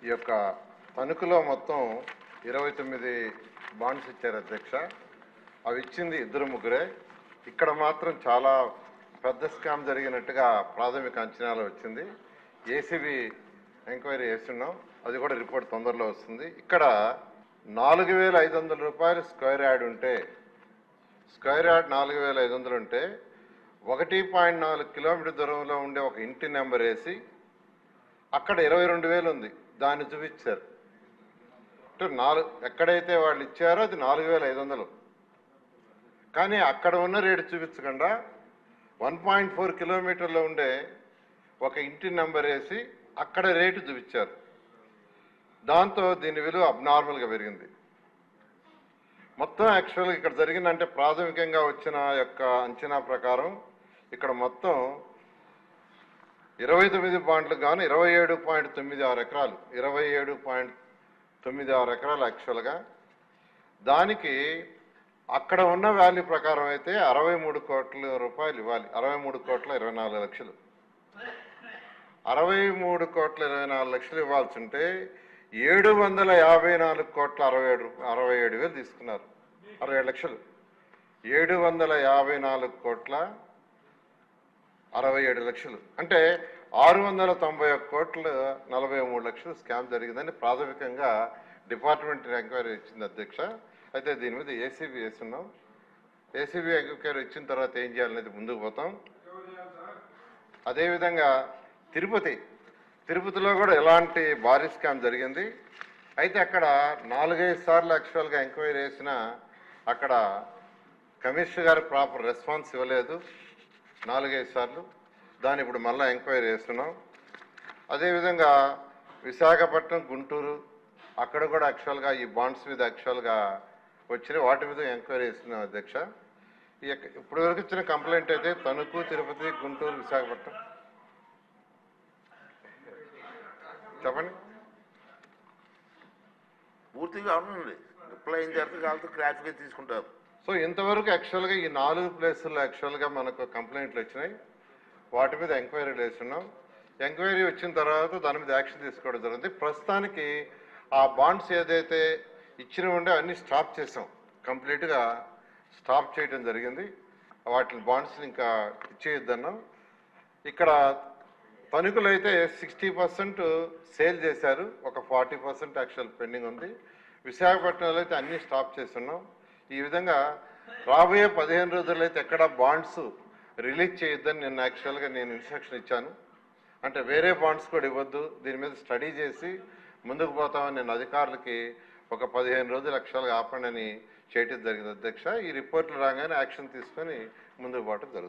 ఈ యొక్క తణుకులో మొత్తం 29 బాండ్స్ ఇచ్చారు అధ్యక్ష. అవి ఇచ్చింది ఇద్దరు ముగ్గురే. ఇక్కడ మాత్రం చాలా పెద్ద స్కామ్ జరిగినట్టుగా ప్రాథమిక అంచనాలు వచ్చింది. ఏసీబీ ఎంక్వైరీ చేస్తున్నాం, అది కూడా రిపోర్ట్ తొందరలో వస్తుంది. ఇక్కడ 4,500 రూపాయలు స్క్వేర్ యార్డ్ ఉంటే, స్క్వేర్ యార్డ్ 4,500 ఉంటే 1.4 కిలోమీటర్ దూరంలో ఉండే ఒక ఇంటి నెంబర్ వేసి అక్కడ 22,000 ఉంది, దాన్ని చూపించారు. అంటే ఎక్కడైతే వాళ్ళు ఇచ్చారో అది 4,500, కానీ అక్కడ ఉన్న రేటు చూపించకుండా 1.4 కిలోమీటర్లో ఉండే ఒక ఇంటి నెంబర్ వేసి అక్కడ రేటు చూపించారు. దాంతో దీని విలువ అబ్నార్మల్గా పెరిగింది. మొత్తం యాక్చువల్గా ఇక్కడ జరిగిందంటే ప్రాథమికంగా వచ్చిన యొక్క అంచనా ప్రకారం ఇక్కడ మొత్తం 29 బాండ్లు గాను 27.96 ఎకరాలు, 27.96 ఎకరాలు యాక్చువల్గా. దానికి అక్కడ ఉన్న వాల్యూ ప్రకారం అయితే 63 కోట్ల రూపాయలు ఇవ్వాలి. 63,24,00,000. 63,24,00,000 ఇవ్వాల్సి ఉంటే 754,67,000 తీసుకున్నారు. 67 లక్షలు. 754,67,000 అంటే 691,43,00,000 స్కామ్ జరిగిందని ప్రాథమికంగా డిపార్ట్మెంట్ ఎంక్వైరీ ఇచ్చింది అధ్యక్ష. అయితే దీని మీద ఏసీబీ వేస్తున్నాం. ఏసీబీ ఎంక్వైరీ ఇచ్చిన తర్వాత ఏం చేయాలనేది ముందుకు పోతాం. అదేవిధంగా తిరుపతిలో కూడా ఎలాంటి భారీ స్కామ్ జరిగింది. అయితే అక్కడ 4-5 సార్లు యాక్చువల్గా ఎంక్వైరీ చేసిన అక్కడ కమిషనర్ గారు ప్రాపర్ రెస్పాన్స్ ఇవ్వలేదు. 4-5 సార్లు. దాన్ని ఇప్పుడు మళ్ళీ ఎంక్వైరీ చేస్తున్నాం. అదేవిధంగా విశాఖపట్నం, గుంటూరు అక్కడ కూడా యాక్చువల్గా ఈ బాండ్స్ మీద యాక్చువల్గా వచ్చినాయి, వాటి మీద ఎంక్వైరీ చేస్తున్నాం అధ్యక్ష. ఇప్పుడు వరకు ఇచ్చిన కంప్లైంట్ అయితే తణుకు, తిరుపతి, గుంటూరు, విశాఖపట్నం. చెప్పండి. పూర్తిగా అవునండి, రిప్లై అయిన తర్వాత కావాలంటే క్లారిఫికేషన్ తీసుకుంటారు. సో ఇంతవరకు యాక్చువల్గా ఈ 4 ప్లేసుల్లో యాక్చువల్గా మనకు కంప్లైంట్లు వచ్చినాయి, వాటి మీద ఎంక్వైరీలు వేస్తున్నాం. ఎంక్వైరీ వచ్చిన తర్వాత దాని మీద యాక్షన్ తీసుకోవడం జరిగింది. ప్రస్తుతానికి ఆ బాండ్స్ ఏదైతే ఇచ్చినవి ఉండే అన్నీ స్టాప్ చేసాం, కంప్లీట్గా స్టాప్ చేయడం జరిగింది. వాటిని బాండ్స్ని ఇంకా ఇచ్చేయొద్దన్నాం. ఇక్కడ తణుకులు అయితే 60% సేల్ చేశారు, ఒక 40% యాక్చువల్ పెండింగ్ ఉంది. విశాఖపట్నంలో అయితే అన్నీ స్టాప్ చేస్తున్నాం. ఈ విధంగా రాబోయే 15 రోజుల్లో అయితే ఎక్కడ బాండ్స్ రిలీజ్ చేయొద్దని నేను యాక్చువల్గా ఇన్స్ట్రక్షన్ ఇచ్చాను. అంటే వేరే బాండ్స్ కూడా ఇవ్వద్దు, దీని మీద స్టడీ చేసి ముందుకు పోతామని నేను అధికారులకి ఒక 15 రోజులు యాక్చువల్గా ఆపండి అని చేయటం జరిగింది అధ్యక్ష. ఈ రిపోర్ట్లు రాగానే యాక్షన్ తీసుకొని ముందుకు పోవటం జరుగుతుంది.